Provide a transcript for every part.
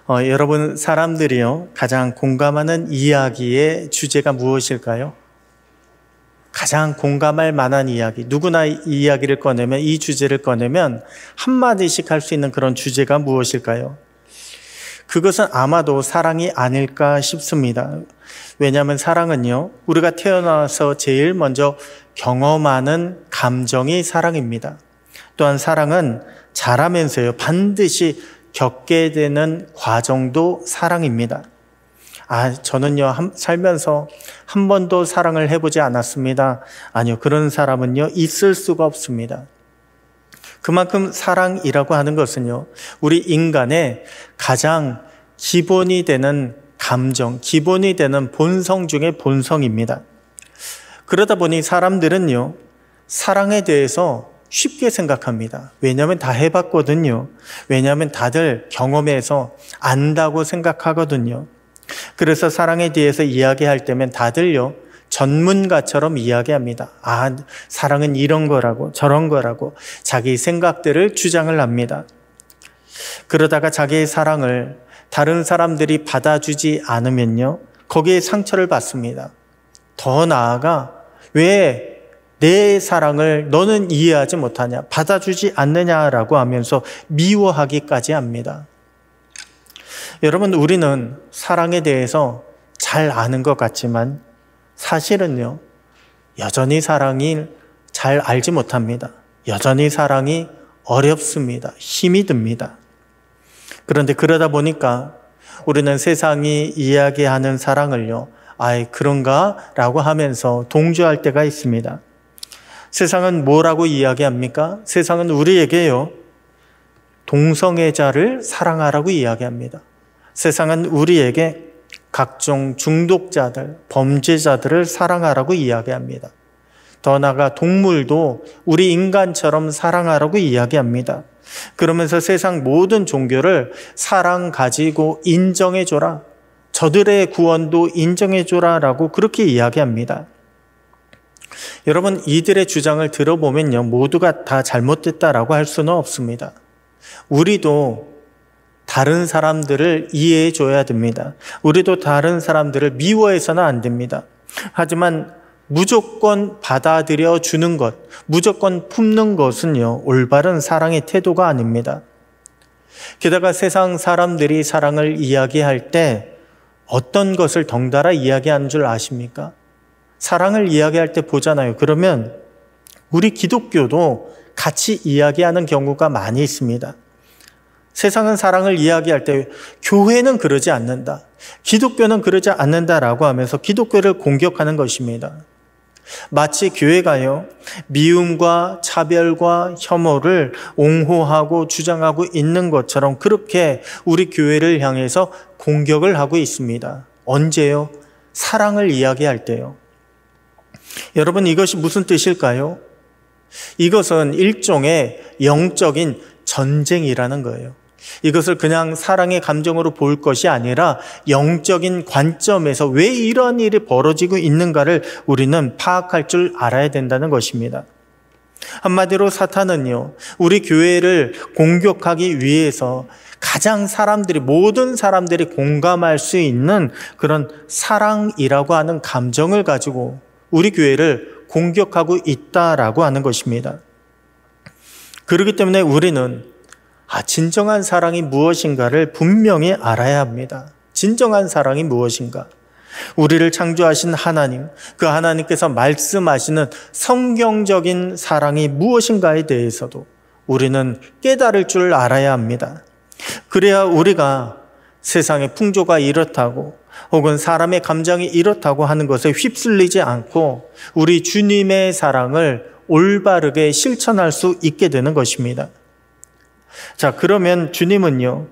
여러분, 사람들이요, 가장 공감하는 이야기의 주제가 무엇일까요? 가장 공감할 만한 이야기, 누구나 이 이야기를 꺼내면, 이 주제를 꺼내면 한마디씩 할 수 있는 그런 주제가 무엇일까요? 그것은 아마도 사랑이 아닐까 싶습니다. 왜냐하면 사랑은요, 우리가 태어나서 제일 먼저 경험하는 감정이 사랑입니다. 또한 사랑은 자라면서요, 반드시 겪게 되는 과정도 사랑입니다. 저는요, 살면서 한 번도 사랑을 해보지 않았습니다. 아니요, 그런 사람은요, 있을 수가 없습니다. 그만큼 사랑이라고 하는 것은요, 우리 인간의 가장 기본이 되는 감정, 기본이 되는 본성 중의 본성입니다. 그러다 보니 사람들은요, 사랑에 대해서 쉽게 생각합니다. 왜냐하면 다 해봤거든요. 왜냐하면 다들 경험해서 안다고 생각하거든요. 그래서 사랑에 대해서 이야기할 때면 다들요, 전문가처럼 이야기합니다. 사랑은 이런 거라고 저런 거라고 자기 생각들을 주장을 합니다. 그러다가 자기의 사랑을 다른 사람들이 받아주지 않으면요, 거기에 상처를 받습니다. 더 나아가 왜 내 사랑을 너는 이해하지 못하냐, 받아주지 않느냐라고 하면서 미워하기까지 합니다. 여러분, 우리는 사랑에 대해서 잘 아는 것 같지만 사실은요, 여전히 사랑을 잘 알지 못합니다. 여전히 사랑이 어렵습니다. 힘이 듭니다. 그런데 그러다 보니까 우리는 세상이 이야기하는 사랑을요, 그런가? 라고 하면서 동조할 때가 있습니다. 세상은 뭐라고 이야기합니까? 세상은 우리에게요, 동성애자를 사랑하라고 이야기합니다. 세상은 우리에게 각종 중독자들, 범죄자들을 사랑하라고 이야기합니다. 더 나아가 동물도 우리 인간처럼 사랑하라고 이야기합니다. 그러면서 세상 모든 종교를 사랑 가지고 인정해줘라, 저들의 구원도 인정해줘라 라고 그렇게 이야기합니다. 여러분, 이들의 주장을 들어보면요, 모두가 다 잘못됐다라고 할 수는 없습니다. 우리도 다른 사람들을 이해해 줘야 됩니다. 우리도 다른 사람들을 미워해서는 안 됩니다. 하지만 무조건 받아들여 주는 것, 무조건 품는 것은요, 올바른 사랑의 태도가 아닙니다. 게다가 세상 사람들이 사랑을 이야기할 때 어떤 것을 덩달아 이야기하는 줄 아십니까? 사랑을 이야기할 때 보잖아요. 그러면 우리 기독교도 같이 이야기하는 경우가 많이 있습니다. 세상은 사랑을 이야기할 때 교회는 그러지 않는다, 기독교는 그러지 않는다라고 하면서 기독교를 공격하는 것입니다. 마치 교회가요, 미움과 차별과 혐오를 옹호하고 주장하고 있는 것처럼 그렇게 우리 교회를 향해서 공격을 하고 있습니다. 언제요? 사랑을 이야기할 때요. 여러분, 이것이 무슨 뜻일까요? 이것은 일종의 영적인 전쟁이라는 거예요. 이것을 그냥 사랑의 감정으로 볼 것이 아니라 영적인 관점에서 왜 이런 일이 벌어지고 있는가를 우리는 파악할 줄 알아야 된다는 것입니다. 한마디로 사탄은요, 우리 교회를 공격하기 위해서 가장 모든 사람들이 공감할 수 있는 그런 사랑이라고 하는 감정을 가지고 우리 교회를 공격하고 있다라고 하는 것입니다. 그렇기 때문에 우리는 진정한 사랑이 무엇인가를 분명히 알아야 합니다. 진정한 사랑이 무엇인가? 우리를 창조하신 하나님, 그 하나님께서 말씀하시는 성경적인 사랑이 무엇인가에 대해서도 우리는 깨달을 줄 알아야 합니다. 그래야 우리가 세상의 풍조가 이렇다고 혹은 사람의 감정이 이렇다고 하는 것에 휩쓸리지 않고 우리 주님의 사랑을 올바르게 실천할 수 있게 되는 것입니다. 자, 그러면 주님은요,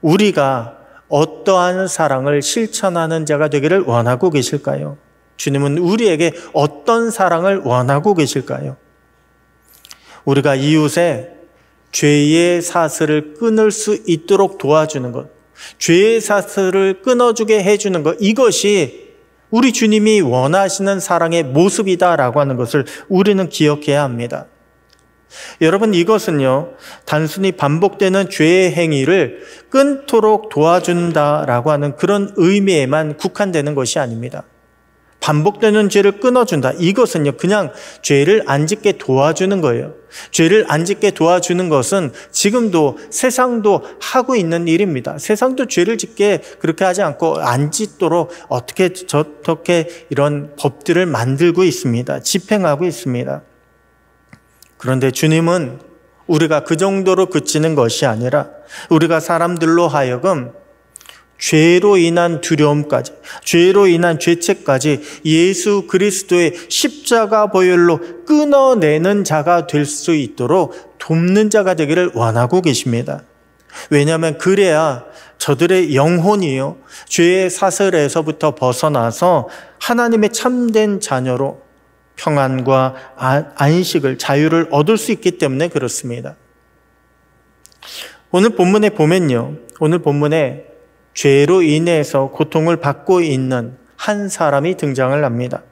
우리가 어떠한 사랑을 실천하는 자가 되기를 원하고 계실까요? 주님은 우리에게 어떤 사랑을 원하고 계실까요? 우리가 이웃의 죄의 사슬을 끊을 수 있도록 도와주는 것, 죄의 사슬을 끊어주게 해주는 것, 이것이 우리 주님이 원하시는 사랑의 모습이다라고 하는 것을 우리는 기억해야 합니다. 여러분, 이것은요, 단순히 반복되는 죄의 행위를 끊도록 도와준다라고 하는 그런 의미에만 국한되는 것이 아닙니다. 반복되는 죄를 끊어준다. 이것은요, 그냥 죄를 안 짓게 도와주는 거예요. 죄를 안 짓게 도와주는 것은 지금도 세상도 하고 있는 일입니다. 세상도 죄를 짓게 그렇게 하지 않고 안 짓도록 어떻게 저렇게 이런 법들을 만들고 있습니다. 집행하고 있습니다. 그런데 주님은 우리가 그 정도로 그치는 것이 아니라 우리가 사람들로 하여금 죄로 인한 두려움까지, 죄로 인한 죄책까지 예수 그리스도의 십자가 보혈로 끊어내는 자가 될 수 있도록 돕는 자가 되기를 원하고 계십니다. 왜냐하면 그래야 저들의 영혼이요, 죄의 사슬에서부터 벗어나서 하나님의 참된 자녀로 평안과 안식을, 자유를 얻을 수 있기 때문에 그렇습니다. 오늘 본문에 보면요, 오늘 본문에 죄로 인해서 고통을 받고 있는 한 사람이 등장을 합니다.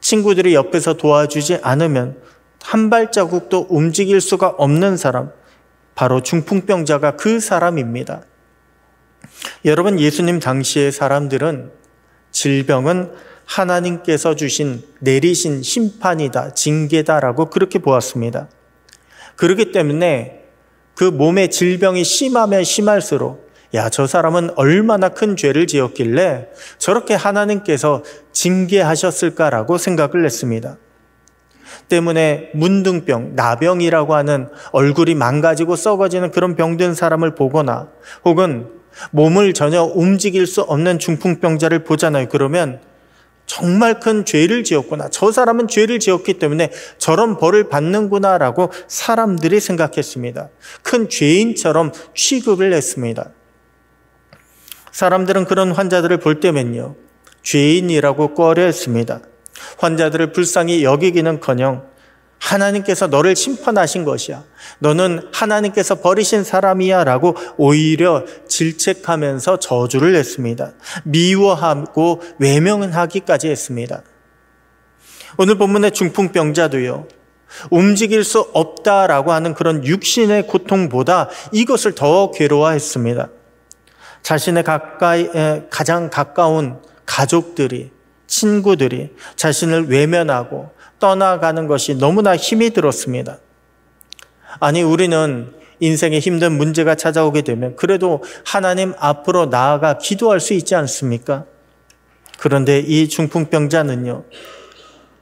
친구들이 옆에서 도와주지 않으면 한 발자국도 움직일 수가 없는 사람, 바로 중풍병자가 그 사람입니다. 여러분, 예수님 당시의 사람들은 질병은 하나님께서 내리신 심판이다, 징계다라고 그렇게 보았습니다. 그렇기 때문에 그 몸의 질병이 심하면 심할수록 저 사람은 얼마나 큰 죄를 지었길래 저렇게 하나님께서 징계하셨을까라고 생각을 했습니다. 때문에 문둥병, 나병이라고 하는 얼굴이 망가지고 썩어지는 그런 병든 사람을 보거나 혹은 몸을 전혀 움직일 수 없는 중풍병자를 보잖아요. 그러면 정말 큰 죄를 지었구나, 저 사람은 죄를 지었기 때문에 저런 벌을 받는구나라고 사람들이 생각했습니다. 큰 죄인처럼 취급을 했습니다. 사람들은 그런 환자들을 볼 때면요, 죄인이라고 꺼려했습니다. 환자들을 불쌍히 여기기는커녕 하나님께서 너를 심판하신 것이야, 너는 하나님께서 버리신 사람이야 라고 오히려 질책하면서 저주를 했습니다. 미워하고 외면하기까지 했습니다. 오늘 본문의 중풍병자도요, 움직일 수 없다라고 하는 그런 육신의 고통보다 이것을 더 괴로워했습니다. 자신의 가장 가까운 가족들이, 친구들이 자신을 외면하고 떠나가는 것이 너무나 힘이 들었습니다. 아니, 우리는 인생에 힘든 문제가 찾아오게 되면 그래도 하나님 앞으로 나아가 기도할 수 있지 않습니까? 그런데 이 중풍병자는요,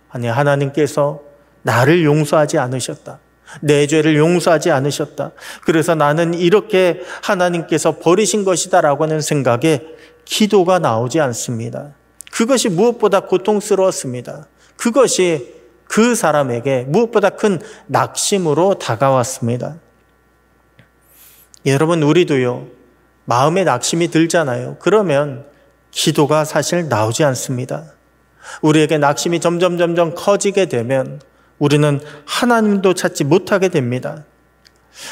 아니, 하나님께서 나를 용서하지 않으셨다, 내 죄를 용서하지 않으셨다, 그래서 나는 이렇게 하나님께서 버리신 것이다 라고 하는 생각에 기도가 나오지 않습니다. 그것이 무엇보다 고통스러웠습니다. 그것이 그 사람에게 무엇보다 큰 낙심으로 다가왔습니다. 여러분, 우리도요, 마음에 낙심이 들잖아요. 그러면 기도가 사실 나오지 않습니다. 우리에게 낙심이 점점 커지게 되면 우리는 하나님도 찾지 못하게 됩니다.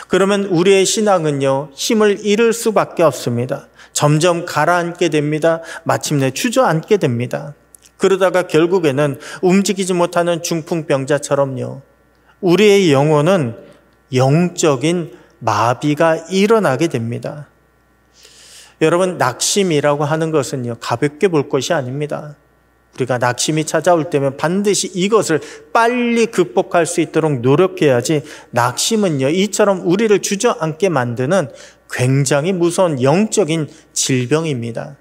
그러면 우리의 신앙은요, 힘을 잃을 수밖에 없습니다. 점점 가라앉게 됩니다. 마침내 주저앉게 됩니다. 그러다가 결국에는 움직이지 못하는 중풍병자처럼요, 우리의 영혼은 영적인 마비가 일어나게 됩니다. 여러분, 낙심이라고 하는 것은요, 가볍게 볼 것이 아닙니다. 우리가 낙심이 찾아올 때면 반드시 이것을 빨리 극복할 수 있도록 노력해야지, 낙심은요, 이처럼 우리를 주저앉게 만드는 굉장히 무서운 영적인 질병입니다.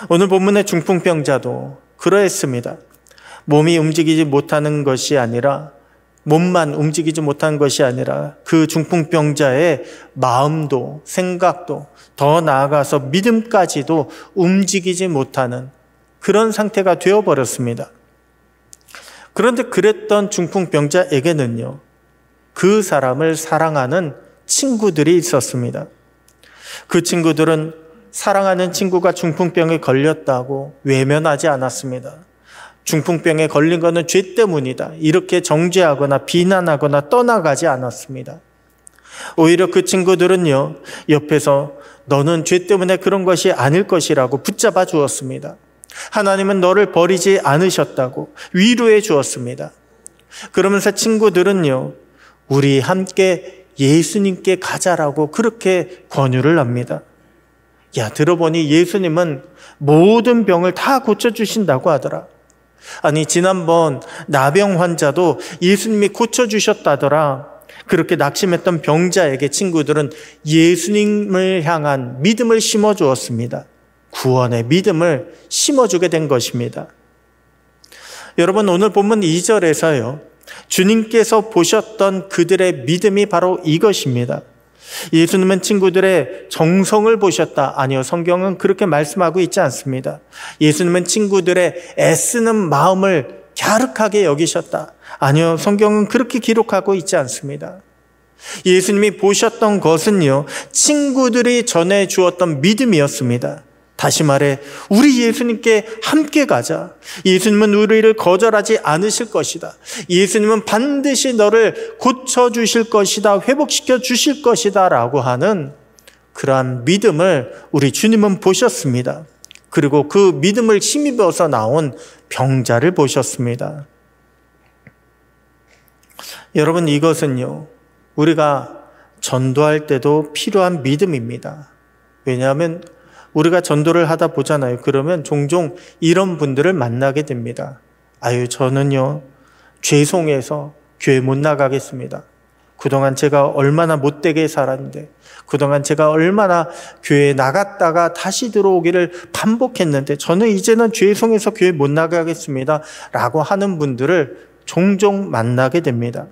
오늘 본문의 중풍병자도 그러했습니다. 몸이 움직이지 못하는 것이 아니라, 몸만 움직이지 못한 것이 아니라 그 중풍병자의 마음도 생각도, 더 나아가서 믿음까지도 움직이지 못하는 그런 상태가 되어버렸습니다. 그런데 그랬던 중풍병자에게는요, 그 사람을 사랑하는 친구들이 있었습니다. 그 친구들은 사랑하는 친구가 중풍병에 걸렸다고 외면하지 않았습니다. 중풍병에 걸린 것은 죄 때문이다, 이렇게 정죄하거나 비난하거나 떠나가지 않았습니다. 오히려 그 친구들은요, 옆에서 너는 죄 때문에 그런 것이 아닐 것이라고 붙잡아 주었습니다. 하나님은 너를 버리지 않으셨다고 위로해 주었습니다. 그러면서 친구들은요, 우리 함께 예수님께 가자라고 그렇게 권유를 합니다. 야, 들어보니 예수님은 모든 병을 다 고쳐주신다고 하더라. 아니, 지난번 나병 환자도 예수님이 고쳐주셨다더라. 그렇게 낙심했던 병자에게 친구들은 예수님을 향한 믿음을 심어주었습니다. 구원의 믿음을 심어주게 된 것입니다. 여러분, 오늘 본문 2절에서요, 주님께서 보셨던 그들의 믿음이 바로 이것입니다. 예수님은 친구들의 정성을 보셨다. 아니요, 성경은 그렇게 말씀하고 있지 않습니다. 예수님은 친구들의 애쓰는 마음을 갸륵하게 여기셨다. 아니요, 성경은 그렇게 기록하고 있지 않습니다. 예수님이 보셨던 것은요, 친구들이 전해 주었던 믿음이었습니다. 다시 말해, 우리 예수님께 함께 가자. 예수님은 우리를 거절하지 않으실 것이다. 예수님은 반드시 너를 고쳐주실 것이다. 회복시켜 주실 것이다. 라고 하는 그러한 믿음을 우리 주님은 보셨습니다. 그리고 그 믿음을 힘입어서 나온 병자를 보셨습니다. 여러분, 이것은요, 우리가 전도할 때도 필요한 믿음입니다. 왜냐하면 우리가 전도를 하다 보잖아요. 그러면 종종 이런 분들을 만나게 됩니다. 아유, 저는요, 죄송해서 교회 못 나가겠습니다. 그동안 제가 얼마나 못되게 살았는데, 그동안 제가 얼마나 교회에 나갔다가 다시 들어오기를 반복했는데, 저는 이제는 죄송해서 교회 못 나가겠습니다. 라고 하는 분들을 종종 만나게 됩니다.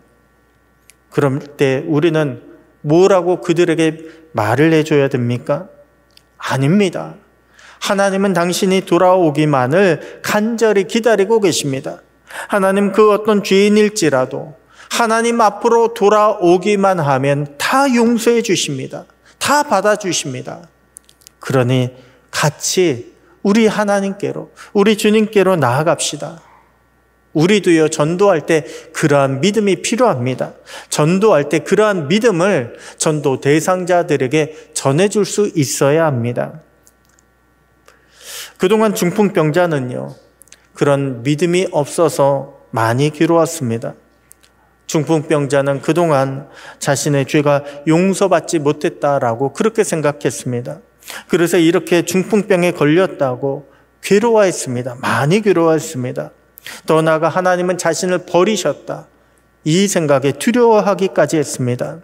그럴 때 우리는 뭐라고 그들에게 말을 해줘야 됩니까? 아닙니다. 하나님은 당신이 돌아오기만을 간절히 기다리고 계십니다. 하나님 그 어떤 죄인일지라도 하나님 앞으로 돌아오기만 하면 다 용서해 주십니다. 다 받아주십니다. 그러니 같이 우리 하나님께로, 우리 주님께로 나아갑시다. 우리도요, 전도할 때 그러한 믿음이 필요합니다. 전도할 때 그러한 믿음을 전도 대상자들에게 전해줄 수 있어야 합니다. 그동안 중풍병자는요, 그런 믿음이 없어서 많이 괴로웠습니다. 중풍병자는 그동안 자신의 죄가 용서받지 못했다라고 그렇게 생각했습니다. 그래서 이렇게 중풍병에 걸렸다고 괴로워했습니다. 많이 괴로워했습니다. 더 나아가 하나님은 자신을 버리셨다, 이 생각에 두려워하기까지 했습니다.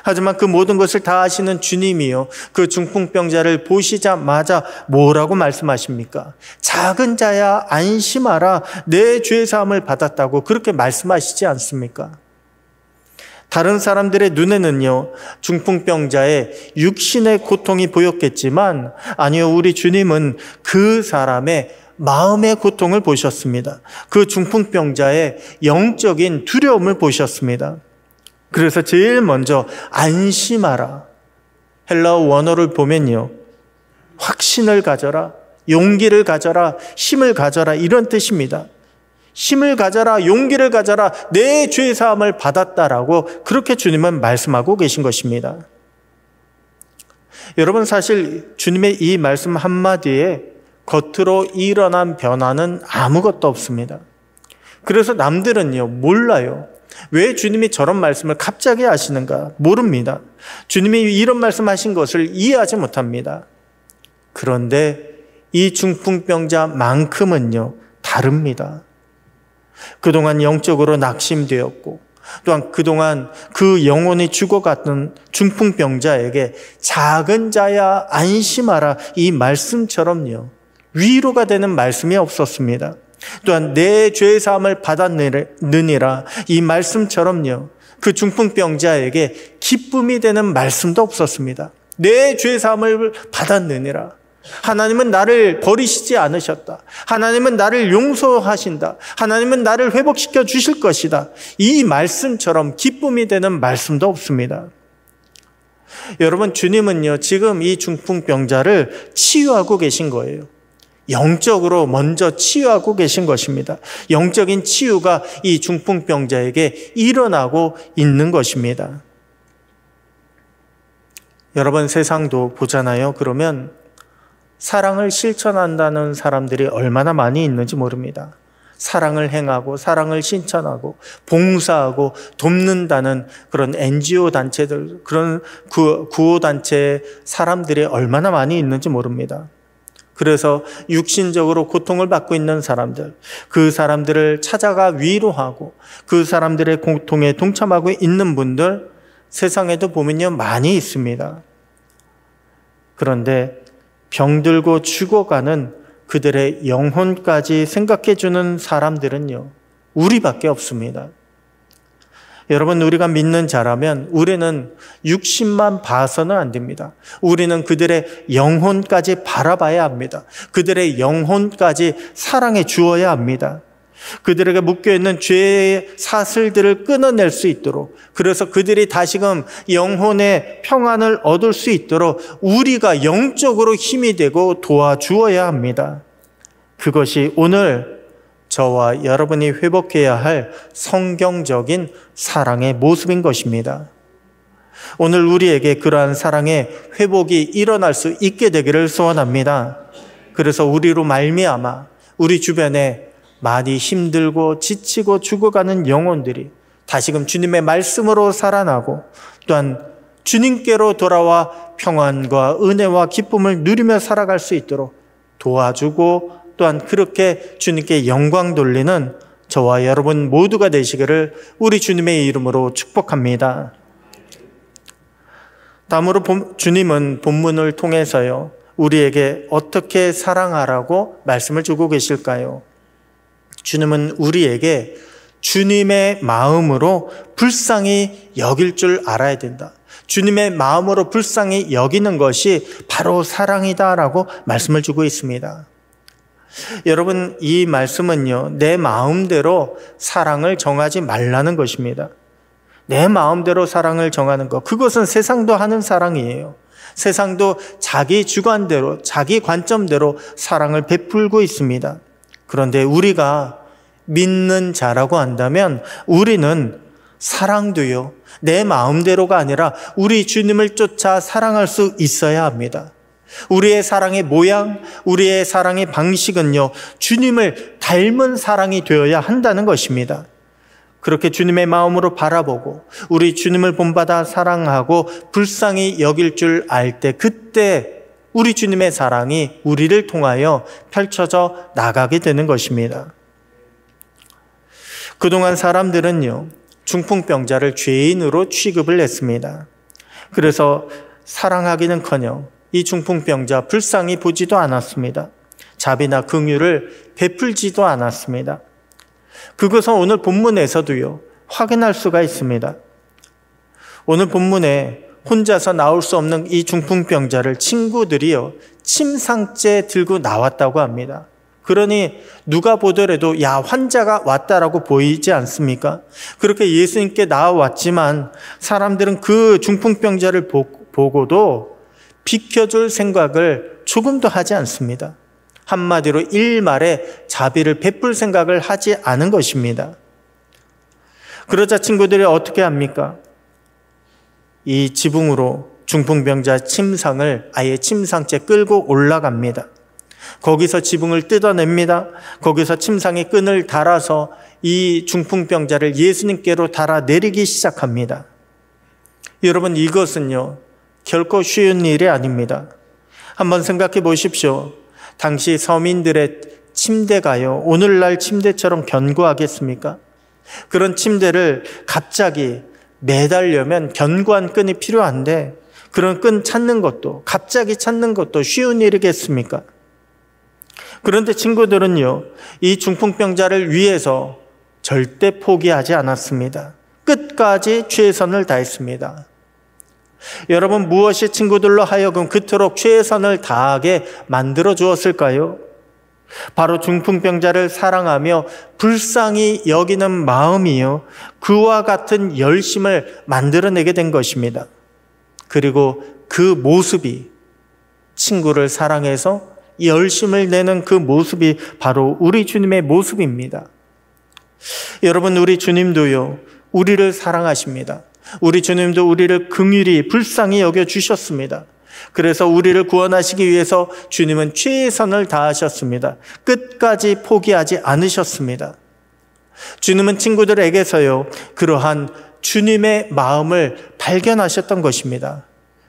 하지만 그 모든 것을 다 아시는 주님이요, 그 중풍병자를 보시자마자 뭐라고 말씀하십니까? 작은 자야 안심하라, 내 죄사함을 받았다고 그렇게 말씀하시지 않습니까? 다른 사람들의 눈에는요, 중풍병자의 육신의 고통이 보였겠지만, 아니요, 우리 주님은 그 사람의 마음의 고통을 보셨습니다. 그 중풍병자의 영적인 두려움을 보셨습니다. 그래서 제일 먼저 안심하라, 헬라어 원어를 보면요, 확신을 가져라, 용기를 가져라, 힘을 가져라, 이런 뜻입니다. 힘을 가져라, 용기를 가져라, 내 죄사함을 받았다라고 그렇게 주님은 말씀하고 계신 것입니다. 여러분, 사실 주님의 이 말씀 한마디에 겉으로 일어난 변화는 아무것도 없습니다. 그래서 남들은요, 몰라요. 왜 주님이 저런 말씀을 갑자기 하시는가? 모릅니다. 주님이 이런 말씀하신 것을 이해하지 못합니다. 그런데 이 중풍병자만큼은요, 다릅니다. 그동안 영적으로 낙심되었고, 또한 그동안 그 영혼이 죽어갔던 중풍병자에게 작은 자야 안심하라, 이 말씀처럼요, 위로가 되는 말씀이 없었습니다. 또한 내 죄사함을 받았느니라, 이 말씀처럼요, 그 중풍병자에게 기쁨이 되는 말씀도 없었습니다. 내 죄사함을 받았느니라, 하나님은 나를 버리시지 않으셨다, 하나님은 나를 용서하신다, 하나님은 나를 회복시켜 주실 것이다, 이 말씀처럼 기쁨이 되는 말씀도 없습니다. 여러분, 주님은요, 지금 이 중풍병자를 치유하고 계신 거예요. 영적으로 먼저 치유하고 계신 것입니다. 영적인 치유가 이 중풍병자에게 일어나고 있는 것입니다. 여러분, 세상도 보잖아요. 그러면 사랑을 실천한다는 사람들이 얼마나 많이 있는지 모릅니다. 사랑을 행하고 사랑을 실천하고 봉사하고 돕는다는 그런 NGO 단체들, 그런 구호단체 사람들이 얼마나 많이 있는지 모릅니다. 그래서 육신적으로 고통을 받고 있는 사람들, 그 사람들을 찾아가 위로하고 그 사람들의 고통에 동참하고 있는 분들 세상에도 보면요 많이 있습니다. 그런데 병들고 죽어가는 그들의 영혼까지 생각해주는 사람들은요 우리밖에 없습니다. 여러분, 우리가 믿는 자라면 우리는 육신만 봐서는 안 됩니다. 우리는 그들의 영혼까지 바라봐야 합니다. 그들의 영혼까지 사랑해 주어야 합니다. 그들에게 묶여있는 죄의 사슬들을 끊어낼 수 있도록, 그래서 그들이 다시금 영혼의 평안을 얻을 수 있도록 우리가 영적으로 힘이 되고 도와주어야 합니다. 그것이 오늘 저와 여러분이 회복해야 할 성경적인 사랑의 모습인 것입니다. 오늘 우리에게 그러한 사랑의 회복이 일어날 수 있게 되기를 소원합니다. 그래서 우리로 말미암아 우리 주변에 많이 힘들고 지치고 죽어가는 영혼들이 다시금 주님의 말씀으로 살아나고 또한 주님께로 돌아와 평안과 은혜와 기쁨을 누리며 살아갈 수 있도록 도와주고 또한 그렇게 주님께 영광 돌리는 저와 여러분 모두가 되시기를 우리 주님의 이름으로 축복합니다. 다음으로 주님은 본문을 통해서요 우리에게 어떻게 사랑하라고 말씀을 주고 계실까요? 주님은 우리에게 주님의 마음으로 불쌍히 여길 줄 알아야 된다. 주님의 마음으로 불쌍히 여기는 것이 바로 사랑이다라고 말씀을 주고 있습니다. 여러분, 이 말씀은요 내 마음대로 사랑을 정하지 말라는 것입니다. 내 마음대로 사랑을 정하는 것, 그것은 세상도 하는 사랑이에요. 세상도 자기 주관대로 자기 관점대로 사랑을 베풀고 있습니다. 그런데 우리가 믿는 자라고 한다면 우리는 사랑도요 내 마음대로가 아니라 우리 주님을 쫓아 사랑할 수 있어야 합니다. 우리의 사랑의 모양, 우리의 사랑의 방식은요 주님을 닮은 사랑이 되어야 한다는 것입니다. 그렇게 주님의 마음으로 바라보고 우리 주님을 본받아 사랑하고 불쌍히 여길 줄 알 때, 그때 우리 주님의 사랑이 우리를 통하여 펼쳐져 나가게 되는 것입니다. 그동안 사람들은요 중풍병자를 죄인으로 취급을 했습니다. 그래서 사랑하기는커녕 이 중풍병자 불쌍히 보지도 않았습니다. 자비나 긍휼을 베풀지도 않았습니다. 그것은 오늘 본문에서도요 확인할 수가 있습니다. 오늘 본문에 혼자서 나올 수 없는 이 중풍병자를 친구들이요 침상째 들고 나왔다고 합니다. 그러니 누가 보더라도 야, 환자가 왔다라고 보이지 않습니까? 그렇게 예수님께 나왔지만 사람들은 그 중풍병자를 보고도 비켜줄 생각을 조금도 하지 않습니다. 한마디로 일말에 자비를 베풀 생각을 하지 않은 것입니다. 그러자 친구들이 어떻게 합니까? 이 지붕으로 중풍병자 침상을 아예 침상째 끌고 올라갑니다. 거기서 지붕을 뜯어냅니다. 거기서 침상에 끈을 달아서 이 중풍병자를 예수님께로 달아내리기 시작합니다. 여러분, 이것은요 결코 쉬운 일이 아닙니다. 한번 생각해 보십시오. 당시 서민들의 침대가요 오늘날 침대처럼 견고하겠습니까? 그런 침대를 갑자기 매달려면 견고한 끈이 필요한데 그런 끈 찾는 것도, 갑자기 찾는 것도 쉬운 일이겠습니까? 그런데 친구들은요 이 중풍병자를 위해서 절대 포기하지 않았습니다. 끝까지 최선을 다했습니다. 여러분, 무엇이 친구들로 하여금 그토록 최선을 다하게 만들어 주었을까요? 바로 중풍병자를 사랑하며 불쌍히 여기는 마음이요 그와 같은 열심을 만들어내게 된 것입니다. 그리고 그 모습이, 친구를 사랑해서 열심을 내는 그 모습이 바로 우리 주님의 모습입니다. 여러분, 우리 주님도요 우리를 사랑하십니다. 우리 주님도 우리를 긍휼히 불쌍히 여겨주셨습니다. 그래서 우리를 구원하시기 위해서 주님은 최선을 다하셨습니다. 끝까지 포기하지 않으셨습니다. 주님은 친구들에게서요, 그러한 주님의 마음을 발견하셨던 것입니다.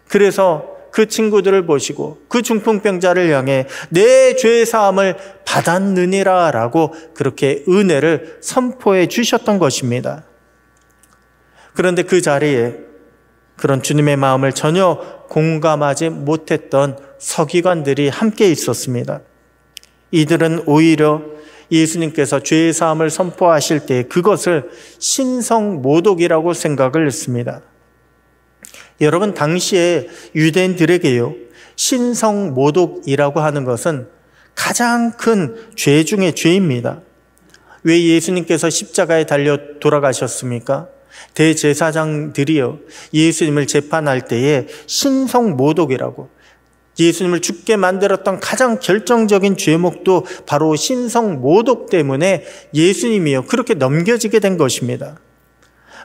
그래서 그 친구들을 보시고 그 중풍병자를 향해 내 죄 사함을 받았느니라 라고 그렇게 은혜를 선포해 주셨던 것입니다. 그런데 그 자리에 그런 주님의 마음을 전혀 공감하지 못했던 서기관들이 함께 있었습니다. 이들은 오히려 예수님께서 죄 사함을 선포하실 때 그것을 신성모독이라고 생각을 했습니다. 여러분, 당시에 유대인들에게요, 신성모독이라고 하는 것은 가장 큰 죄 중의 죄입니다. 왜 예수님께서 십자가에 달려 돌아가셨습니까? 대제사장들이요, 예수님을 재판할 때에 신성모독이라고, 예수님을 죽게 만들었던 가장 결정적인 죄목도 바로 신성모독 때문에 예수님이요, 그렇게 넘겨지게 된 것입니다.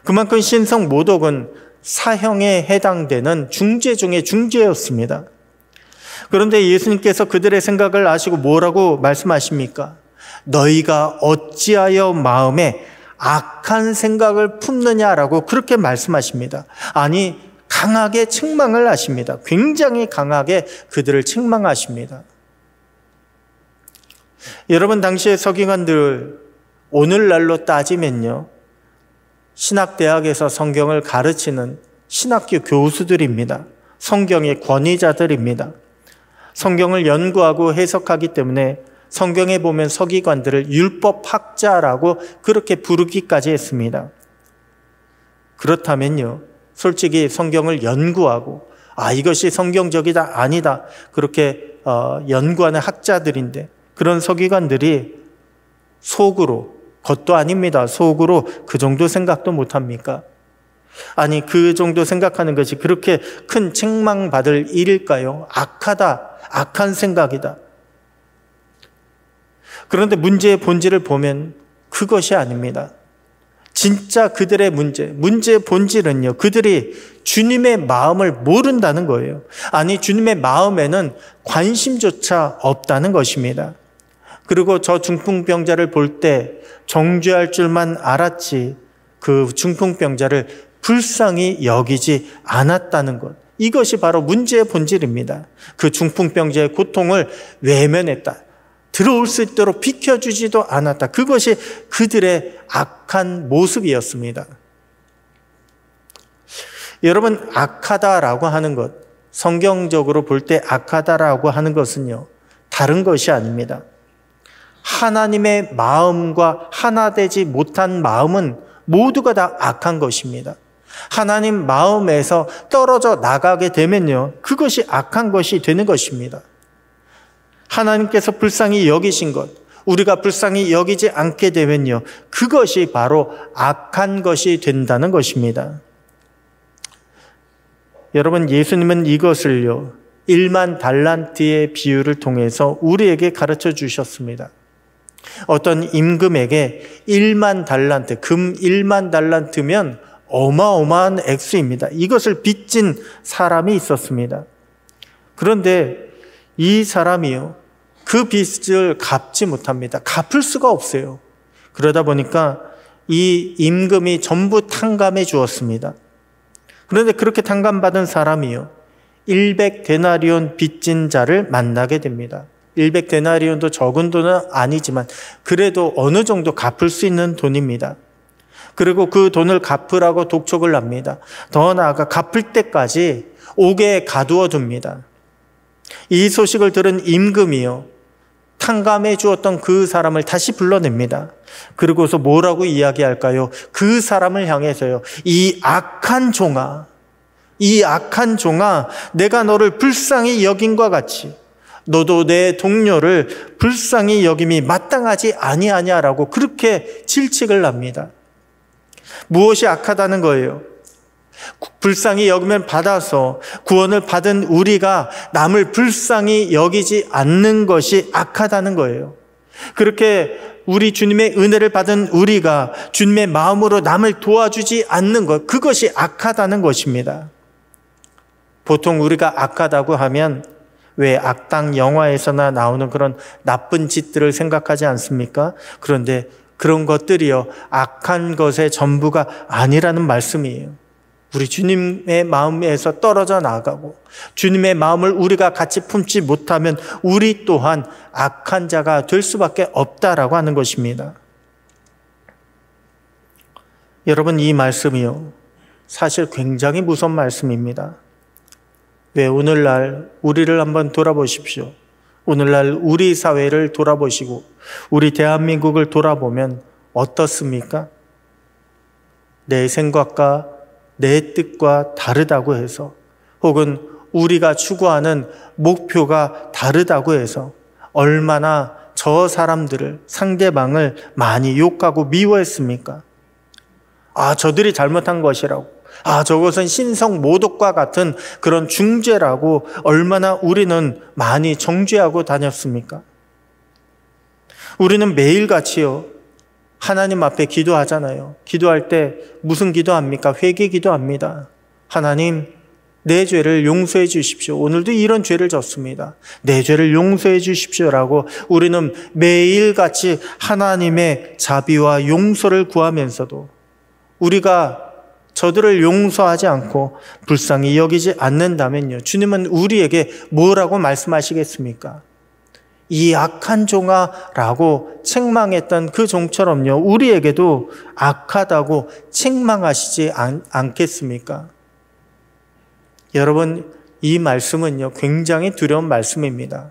그만큼 신성모독은 사형에 해당되는 중죄 중의 중죄였습니다. 그런데 예수님께서 그들의 생각을 아시고 뭐라고 말씀하십니까? 너희가 어찌하여 마음에 악한 생각을 품느냐라고 그렇게 말씀하십니다. 아니, 강하게 책망을 하십니다. 굉장히 강하게 그들을 책망하십니다. 여러분, 당시의 서기관들, 오늘날로 따지면요, 신학대학에서 성경을 가르치는 신학교 교수들입니다. 성경의 권위자들입니다. 성경을 연구하고 해석하기 때문에 성경에 보면 서기관들을 율법학자라고 그렇게 부르기까지 했습니다. 그렇다면요, 솔직히 성경을 연구하고 이것이 성경적이다 아니다 그렇게 연구하는 학자들인데, 그런 서기관들이 속으로, 겉도 아닙니다, 속으로 그 정도 생각도 못합니까? 아니, 그 정도 생각하는 것이 그렇게 큰 책망받을 일일까요? 악하다, 악한 생각이다. 그런데 문제의 본질을 보면 그것이 아닙니다. 진짜 그들의 문제의 본질은요, 그들이 주님의 마음을 모른다는 거예요. 아니, 주님의 마음에는 관심조차 없다는 것입니다. 그리고 저 중풍병자를 볼 때 정죄할 줄만 알았지 그 중풍병자를 불쌍히 여기지 않았다는 것, 이것이 바로 문제의 본질입니다. 그 중풍병자의 고통을 외면했다, 들어올 수 있도록 비켜주지도 않았다. 그것이 그들의 악한 모습이었습니다. 여러분, 악하다라고 하는 것, 성경적으로 볼 때 악하다라고 하는 것은요, 다른 것이 아닙니다. 하나님의 마음과 하나 되지 못한 마음은 모두가 다 악한 것입니다. 하나님 마음에서 떨어져 나가게 되면요, 그것이 악한 것이 되는 것입니다. 하나님께서 불쌍히 여기신 것, 우리가 불쌍히 여기지 않게 되면요, 그것이 바로 악한 것이 된다는 것입니다. 여러분, 예수님은 이것을요, 1만 달란트의 비유를 통해서 우리에게 가르쳐 주셨습니다. 어떤 임금에게 1만 달란트, 금 1만 달란트면 어마어마한 액수입니다. 이것을 빚진 사람이 있었습니다. 그런데 이 사람이요, 그 빚을 갚지 못합니다. 갚을 수가 없어요. 그러다 보니까 이 임금이 전부 탕감해 주었습니다. 그런데 그렇게 탕감받은 사람이요, 100데나리온 빚진 자를 만나게 됩니다. 100데나리온도 적은 돈은 아니지만 그래도 어느 정도 갚을 수 있는 돈입니다. 그리고 그 돈을 갚으라고 독촉을 합니다. 더 나아가 갚을 때까지 옥에 가두어 둡니다. 이 소식을 들은 임금이요, 탕감해 주었던 그 사람을 다시 불러냅니다. 그리고서 뭐라고 이야기할까요? 그 사람을 향해서요, 이 악한 종아, 내가 너를 불쌍히 여긴과 같이 너도 내 동료를 불쌍히 여김이 마땅하지 아니하냐라고 그렇게 질책을 합니다. 무엇이 악하다는 거예요? 불쌍히 여기면 받아서 구원을 받은 우리가 남을 불쌍히 여기지 않는 것이 악하다는 거예요. 그렇게 우리 주님의 은혜를 받은 우리가 주님의 마음으로 남을 도와주지 않는 것, 그것이 악하다는 것입니다. 보통 우리가 악하다고 하면 왜 악당 영화에서나 나오는 그런 나쁜 짓들을 생각하지 않습니까? 그런데 그런 것들이요, 악한 것의 전부가 아니라는 말씀이에요. 우리 주님의 마음에서 떨어져 나가고 주님의 마음을 우리가 같이 품지 못하면 우리 또한 악한 자가 될 수밖에 없다라고 하는 것입니다. 여러분, 이 말씀이요, 사실 굉장히 무서운 말씀입니다. 왜 오늘날 우리를 한번 돌아보십시오. 오늘날 우리 사회를 돌아보시고 우리 대한민국을 돌아보면 어떻습니까? 내 생각과 내 뜻과 다르다고 해서, 혹은 우리가 추구하는 목표가 다르다고 해서 얼마나 저 사람들을, 상대방을 많이 욕하고 미워했습니까? 저들이 잘못한 것이라고, 저것은 신성모독과 같은 그런 중죄라고 얼마나 우리는 많이 정죄하고 다녔습니까? 우리는 매일같이요, 하나님 앞에 기도하잖아요. 기도할 때 무슨 기도합니까? 회개 기도합니다. 하나님, 내 죄를 용서해 주십시오. 오늘도 이런 죄를 졌습니다. 내 죄를 용서해 주십시오라고 우리는 매일같이 하나님의 자비와 용서를 구하면서도 우리가 저들을 용서하지 않고 불쌍히 여기지 않는다면요, 주님은 우리에게 뭐라고 말씀하시겠습니까? 이 악한 종아라고 책망했던 그 종처럼요, 우리에게도 악하다고 책망하시지 않겠습니까? 여러분, 이 말씀은요, 굉장히 두려운 말씀입니다.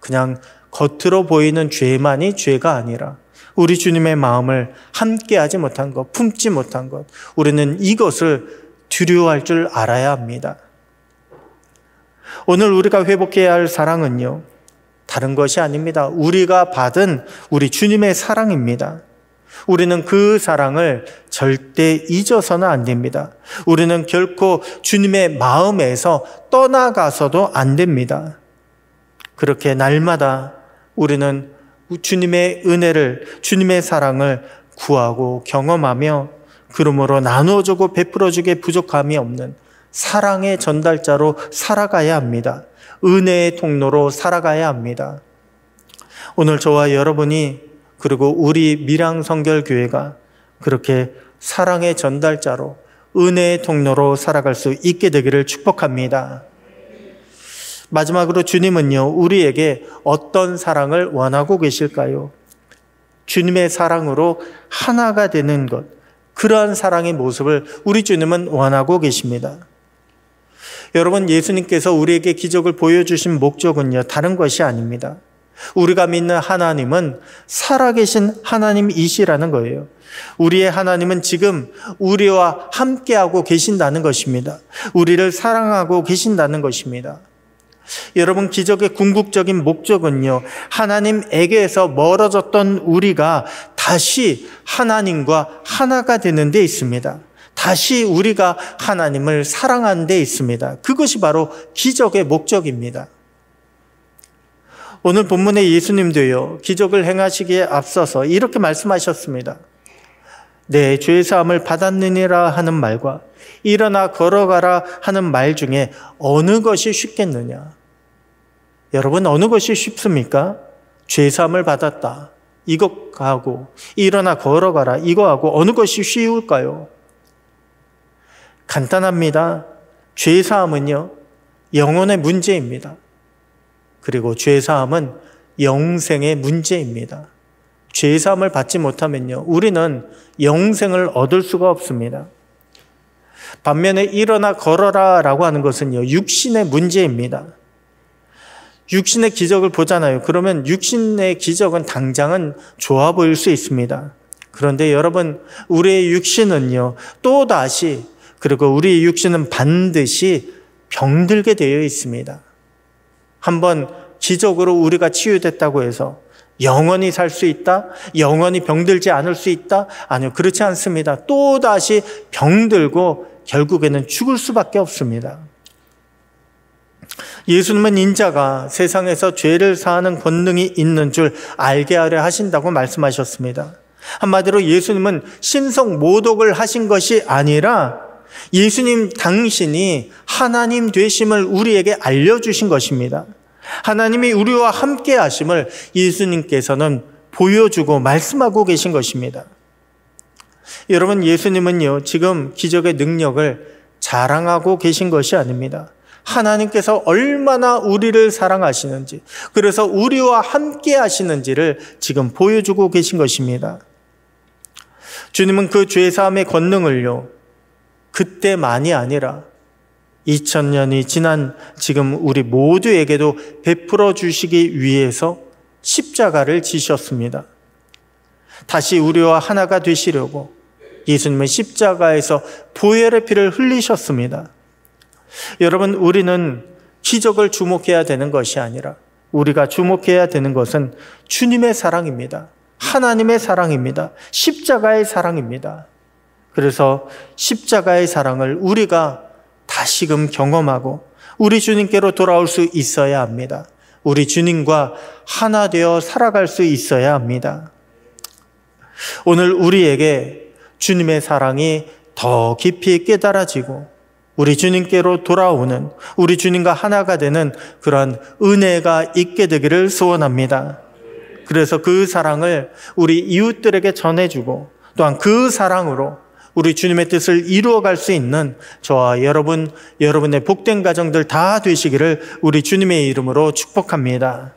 그냥 겉으로 보이는 죄만이 죄가 아니라 우리 주님의 마음을 함께하지 못한 것, 품지 못한 것, 우리는 이것을 두려워할 줄 알아야 합니다. 오늘 우리가 회복해야 할 사랑은요, 다른 것이 아닙니다. 우리가 받은 우리 주님의 사랑입니다. 우리는 그 사랑을 절대 잊어서는 안 됩니다. 우리는 결코 주님의 마음에서 떠나가서도 안 됩니다. 그렇게 날마다 우리는 주님의 은혜를, 주님의 사랑을 구하고 경험하며 그러므로 나누어주고 베풀어주기에 부족함이 없는 사랑의 전달자로 살아가야 합니다. 은혜의 통로로 살아가야 합니다. 오늘 저와 여러분이, 그리고 우리 밀양성결교회가 그렇게 사랑의 전달자로, 은혜의 통로로 살아갈 수 있게 되기를 축복합니다. 마지막으로 주님은요, 우리에게 어떤 사랑을 원하고 계실까요? 주님의 사랑으로 하나가 되는 것, 그러한 사랑의 모습을 우리 주님은 원하고 계십니다. 여러분, 예수님께서 우리에게 기적을 보여주신 목적은요, 다른 것이 아닙니다. 우리가 믿는 하나님은 살아계신 하나님이시라는 거예요. 우리의 하나님은 지금 우리와 함께하고 계신다는 것입니다. 우리를 사랑하고 계신다는 것입니다. 여러분, 기적의 궁극적인 목적은요, 하나님에게서 멀어졌던 우리가 다시 하나님과 하나가 되는 데 있습니다. 다시 우리가 하나님을 사랑하는 데 있습니다. 그것이 바로 기적의 목적입니다. 오늘 본문의 예수님도요, 기적을 행하시기에 앞서서 이렇게 말씀하셨습니다. 내 죄사함을 받았느니라 하는 말과 일어나 걸어가라 하는 말 중에 어느 것이 쉽겠느냐? 여러분, 어느 것이 쉽습니까? 죄사함을 받았다, 이것하고 일어나 걸어가라, 이거하고 어느 것이 쉬울까요? 간단합니다. 죄사함은요, 영혼의 문제입니다. 그리고 죄사함은 영생의 문제입니다. 죄사함을 받지 못하면요, 우리는 영생을 얻을 수가 없습니다. 반면에 일어나 걸어라 라고 하는 것은요, 육신의 문제입니다. 육신의 기적을 보잖아요. 그러면 육신의 기적은 당장은 좋아 보일 수 있습니다. 그런데 여러분, 우리의 육신은요, 또다시, 그리고 우리의 육신은 반드시 병들게 되어 있습니다. 한번 기적으로 우리가 치유됐다고 해서 영원히 살 수 있다? 영원히 병들지 않을 수 있다? 아니요, 그렇지 않습니다. 또다시 병들고 결국에는 죽을 수밖에 없습니다. 예수님은 인자가 세상에서 죄를 사하는 권능이 있는 줄 알게 하려 하신다고 말씀하셨습니다. 한마디로 예수님은 신성 모독을 하신 것이 아니라 예수님 당신이 하나님 되심을 우리에게 알려주신 것입니다. 하나님이 우리와 함께 하심을 예수님께서는 보여주고 말씀하고 계신 것입니다. 여러분, 예수님은요, 지금 기적의 능력을 자랑하고 계신 것이 아닙니다. 하나님께서 얼마나 우리를 사랑하시는지, 그래서 우리와 함께 하시는지를 지금 보여주고 계신 것입니다. 주님은 그 죄사함의 권능을요, 그때만이 아니라 2000년이 지난 지금 우리 모두에게도 베풀어 주시기 위해서 십자가를 지셨습니다. 다시 우리와 하나가 되시려고 예수님은 십자가에서 보혈의 피를 흘리셨습니다. 여러분, 우리는 기적을 주목해야 되는 것이 아니라 우리가 주목해야 되는 것은 주님의 사랑입니다. 하나님의 사랑입니다. 십자가의 사랑입니다. 그래서 십자가의 사랑을 우리가 다시금 경험하고 우리 주님께로 돌아올 수 있어야 합니다. 우리 주님과 하나 되어 살아갈 수 있어야 합니다. 오늘 우리에게 주님의 사랑이 더 깊이 깨달아지고 우리 주님께로 돌아오는, 우리 주님과 하나가 되는 그러한 은혜가 있게 되기를 소원합니다. 그래서 그 사랑을 우리 이웃들에게 전해주고 또한 그 사랑으로 우리 주님의 뜻을 이루어갈 수 있는 저와 여러분, 여러분의 복된 가정들 다 되시기를 우리 주님의 이름으로 축복합니다.